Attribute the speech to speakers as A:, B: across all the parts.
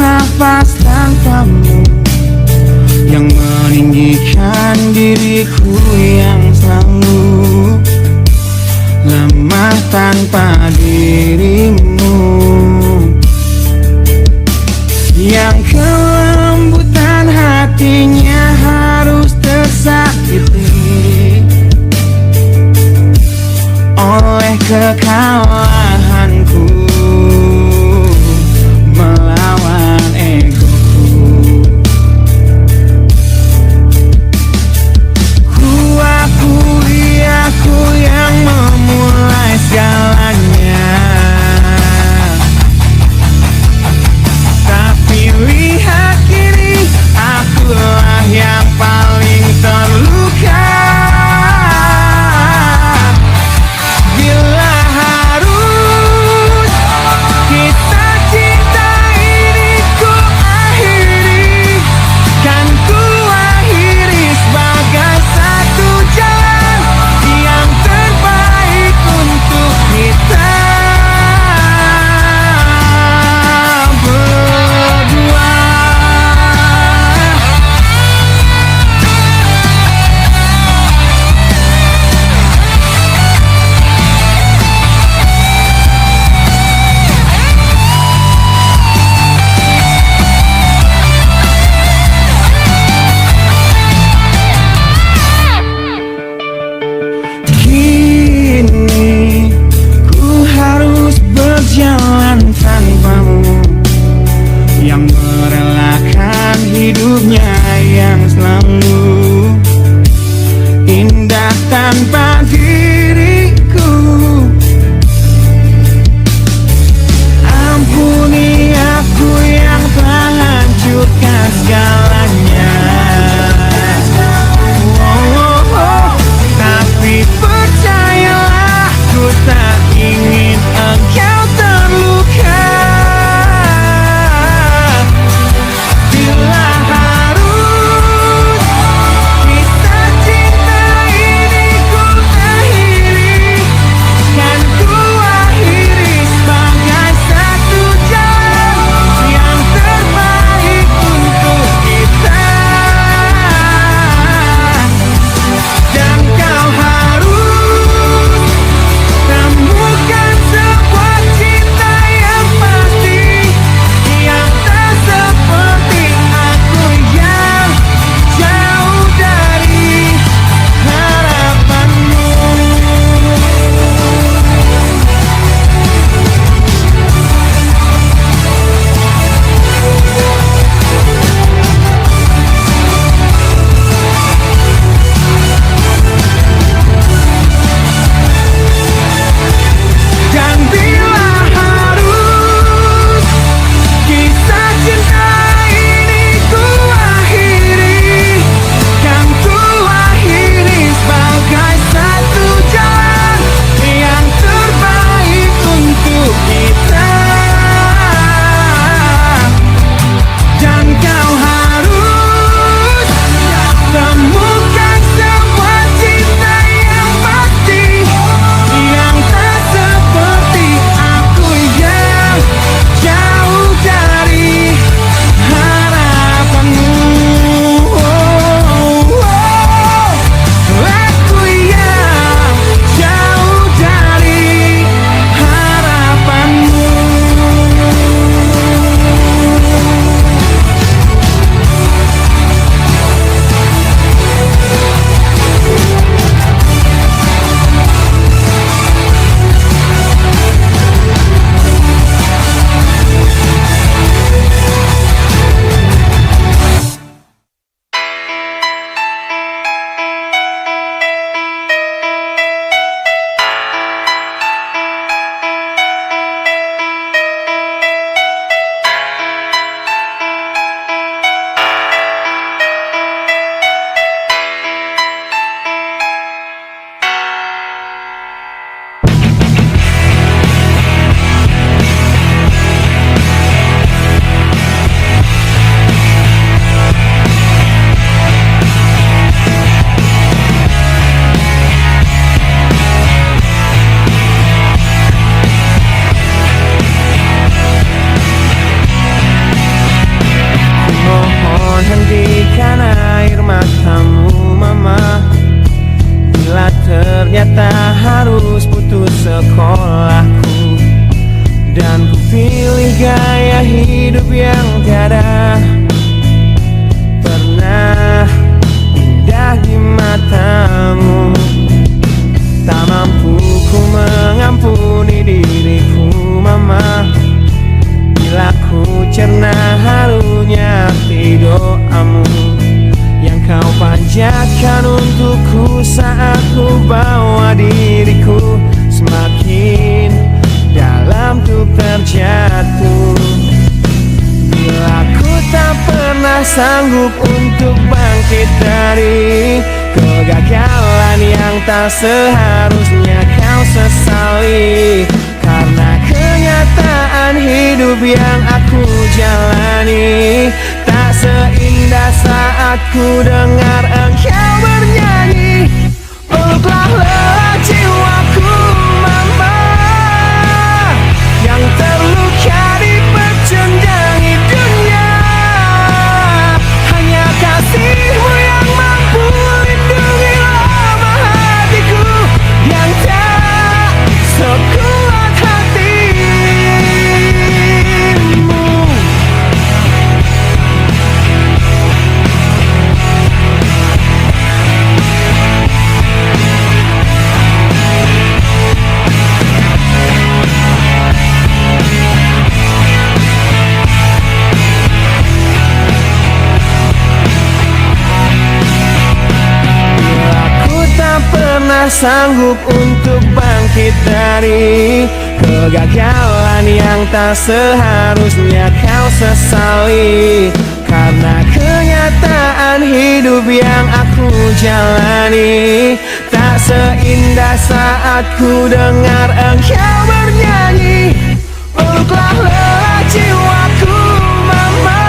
A: bernafas tanpamu, yang meninggikan diriku yang selalu lemah tanpa dirimu, yang kelembutan hatinya harus tersakiti oleh kekalahanku melawan egoku. Ku akui aku yang memulai segalanya, tapi lihat kini akulah yang paling terluka. Bila harus kita cinta ini ku akhiri, kan ku akhiri sebagai satu jalan yang terbaik untuk kita berdua. Kini ku harus berjalan tanpamu, yang merelakan hidupnya yang selalu indah tanpa diriku. Ampuni aku yang telah hancurkan segalanya. Tapi percayalah, ku tak ingin engkau terluka. doamu yang kau panjatkan untukku saat ku bawa diriku semakin dalam tuh terjatuh. Bila ku tak pernah sanggup untuk bangkit dari kegagalan yang tak seharusnya kau sesali, karena kenyataan hidup yang aku jalani tak seindah saat ku dengar engkau bernyanyi. Peluklah lelah jiwaku mama yang terluka dipecundangi dunia. Hanya kasihmu yang mampu lindungi lemah hatiku yang tak sekuat hatimu. Sanggup untuk bangkit dari kegagalan yang tak seharusnya kau sesali, karena kenyataan hidup yang aku jalani tak seindah saat ku dengar engkau bernyanyi. Peluklah lelah jiwaku mama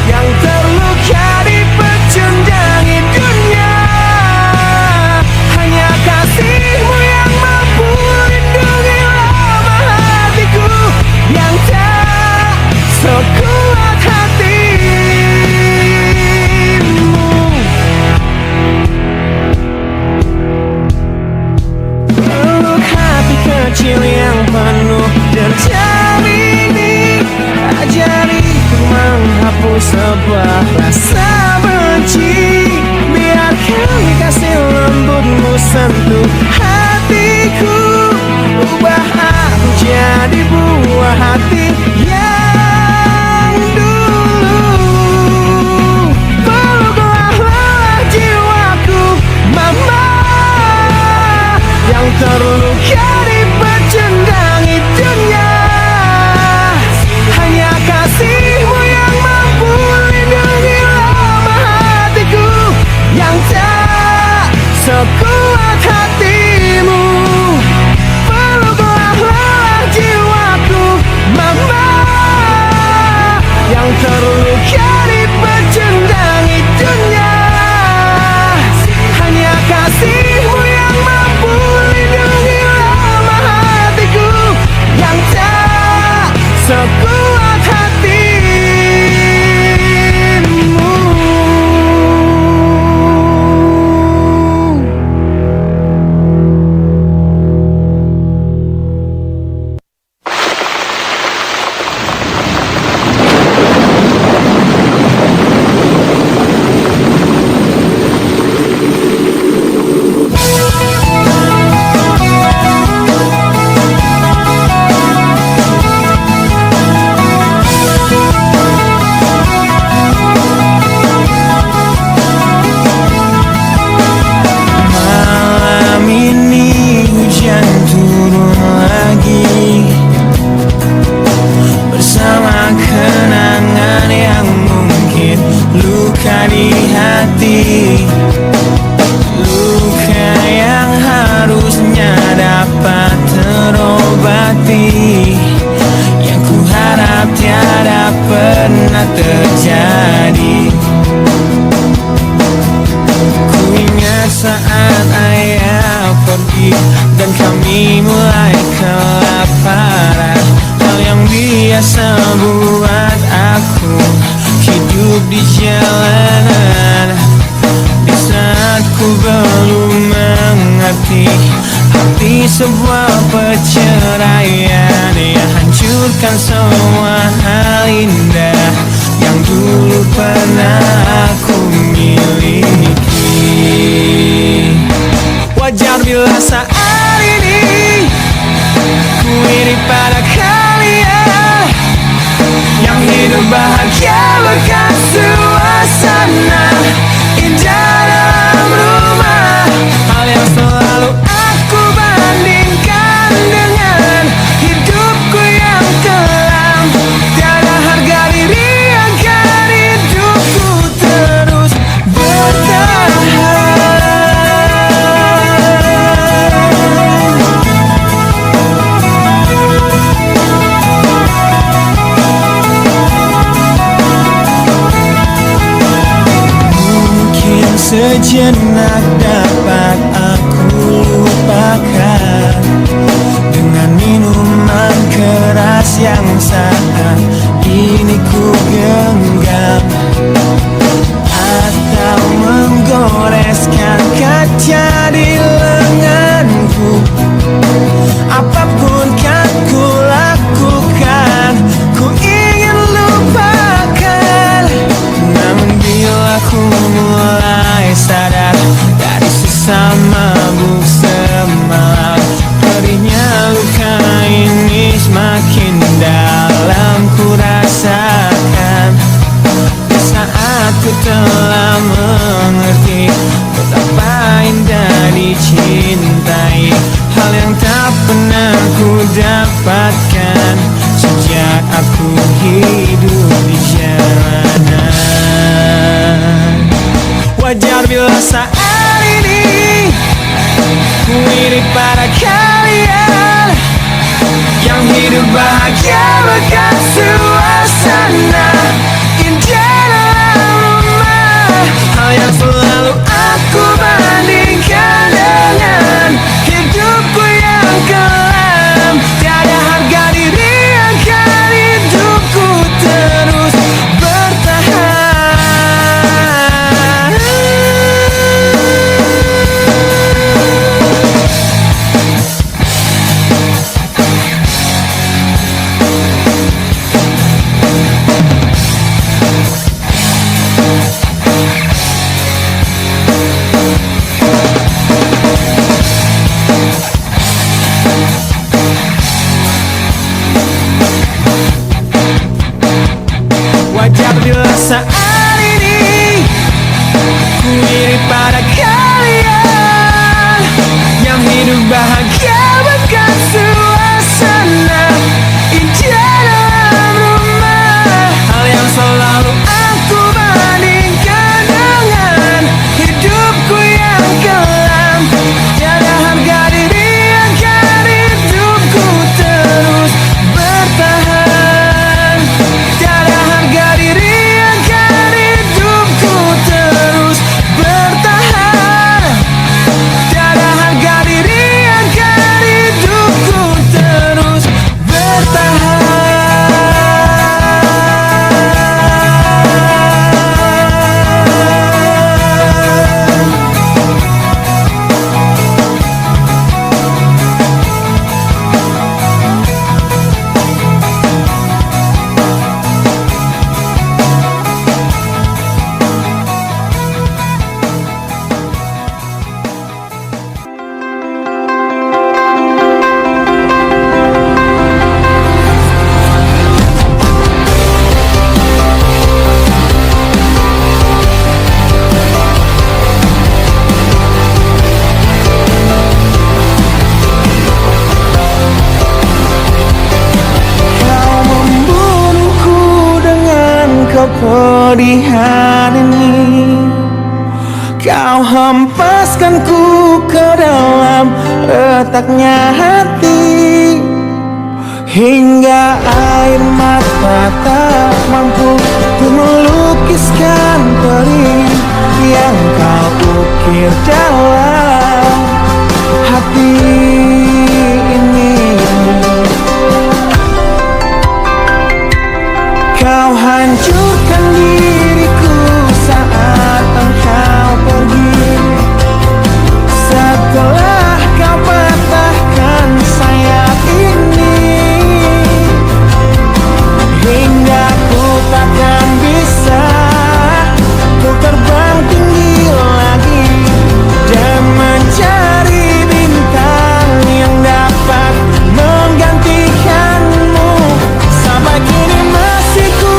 A: yang terluka dipecundangi dunia. Kasihmu yang mampu lindungi lemah hatiku yang tak sekuat hatimu. Peluk hati kecil yang penuh derjani ini, ajariku menghapus sebuah rasa benci. Biarkan kasih lembutmu sentuh hatiku, ubah aku jadi buah hati yang dulu. Peluklah lelah jiwaku mama yang terluka dipecundangi dunia. Hanya kasihmu yang mampu lindungi lemah hatiku yang tak sekuat hatimu. Peluklah lelah jiwaku mama yang terluka dipecundangi dunia. Hanya kasihmu yang mampu lindungi lemah hatiku yang tak sekuat hatimu. Sebuah perceraian yang hancurkan semua hal indah yang dulu pernah aku miliki. Wajar bila saat ini ku iri pada kalian yang hidup hidup bahagia bekas suasana indah dalam rumah. Hal yang selalu aku bandingkan dengan hidupku yang kelam. Tiada harga diri agar hidupku terus bertahan. Mungkin sejenak dapat aku lupakan dengan minuman keras yang saat ini ku genggam, atau menggoreskan kaca di lenganku. Apapun kan ku lakukan, ku ingin lupakan. Namun bila ku mulai sadar dari sisa mabuk semalam, perihnya luka ini semakin dalam ku rasakan. Di saat ku telah mengerti betapa indah dicintai, hal yang tak pernah ku dapatkan sejak aku hidup di jalanan. Wajar bila saat ini ku iri pada kalian yang hidup bahagia bekas suasana indah dalam rumah. Hal yang selalu aku bandingkan dengan hidupku yang kelam. Tiada harga diri agar hidupku terus bertahan. Wajar bila saat ini ku iri pada kalian yang hidup bahagia bekas suasana indah dalam rumah. Hal yang selalu aku bandingkan dengan hidupku yang kelam. Tiada harga diri agar hidupku terus bertahan. Tiada harga diri agar hidupku terus bertahan. Tiada harga diri agar hidupku terus bertahan. Kepedihan ini kau hempaskanku ke dalam retaknya hati, hingga air mata tak mampu untuk melukiskan perih yang kau ukir dalam hati ini. Kau hancurkan diriku saat engkau pergi, setelah kau patahkan sayap ini, hingga ku takkan bisa ku terbang tinggi lagi dan mencari bintang yang dapat menggantikanmu. Sampai kini masih ku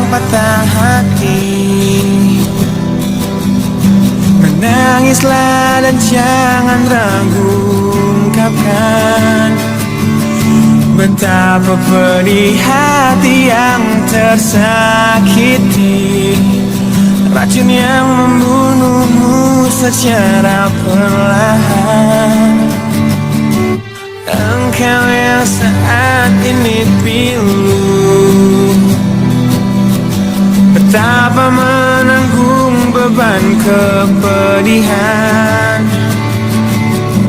A: patah hati. Menangislah dan jangan ragu ungkapkan betapa pedih hati yang tersakiti. Racun yang membunuhmu secara perlahan. Engkau yang saat ini pilu, betapa menanggung beban kepedihan.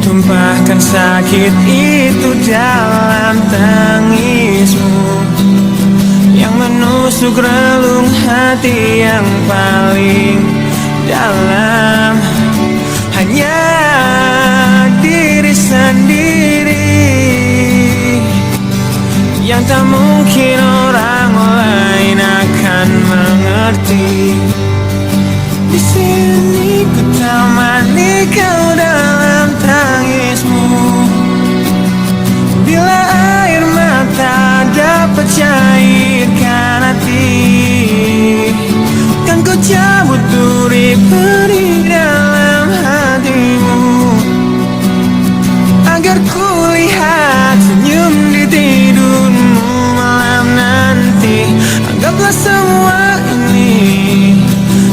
A: Tumpahkan sakit itu dalam tangismu yang menusuk relung hati yang paling dalam. Hanya diri sendiri yang tak mungkin orang lain akan mengerti. Di sini ku temani kau dalam tangismu. Bila air mata dapat cairkan hati, kan ku cabut duri perih dalam hatimu, agar ku lihat senyum di tidurmu malam nanti. Anggaplah semua ini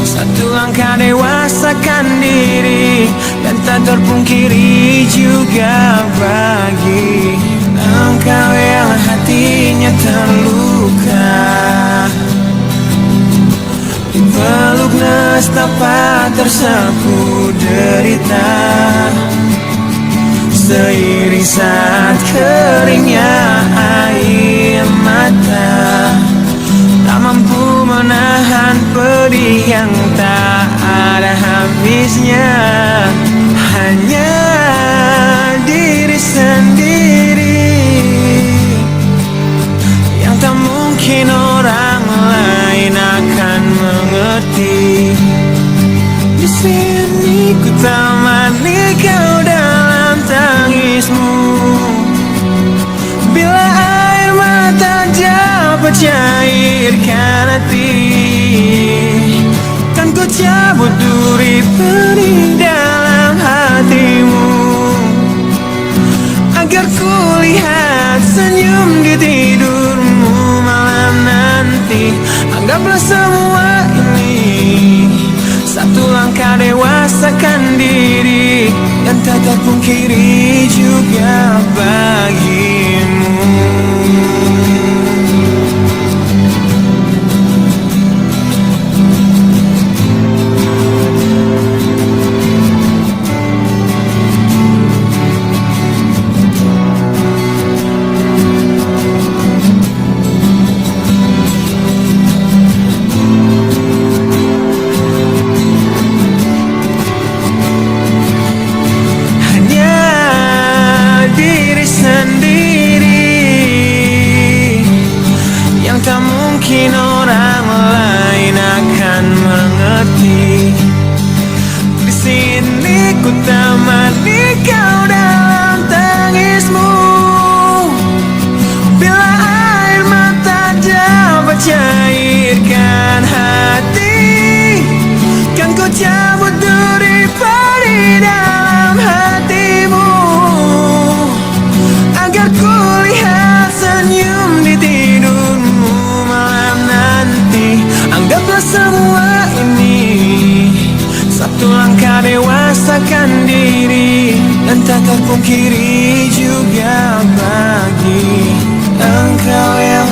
A: satu langkah dewasakan diri, dan tak terpungkiri juga bagi engkau yang hatinya terluka. Dipeluk nestapa tersapu derita, seiring saat keringnya air mata. Tak mampu menahan pedih yang tak ada habisnya. Hanya diri sendiri yang tak mungkin orang lain akan mengerti. Di sini ku temani kau dalam tangismu. Bila air mata dapat cairkan hati, kan ku cabut duri perih dalam hatimu, agar ku lihat senyum di tidurmu malam nanti. Anggaplah semua ini satu langkah dewasakan diri, dan tak terpungkiri juga bagimu. Mungkin orang lain akan mengerti. Di sini ku temani kau dalam tangismu. Bila air mata dapat cairkan hati, kan ku cabut duri perih dalam hatimu, agar ku lihat senyum di tidurmu malam nanti. Anggaplah semua ini satu langkah dewasakan diri, dan tak terpungkiri juga bagi engkau yang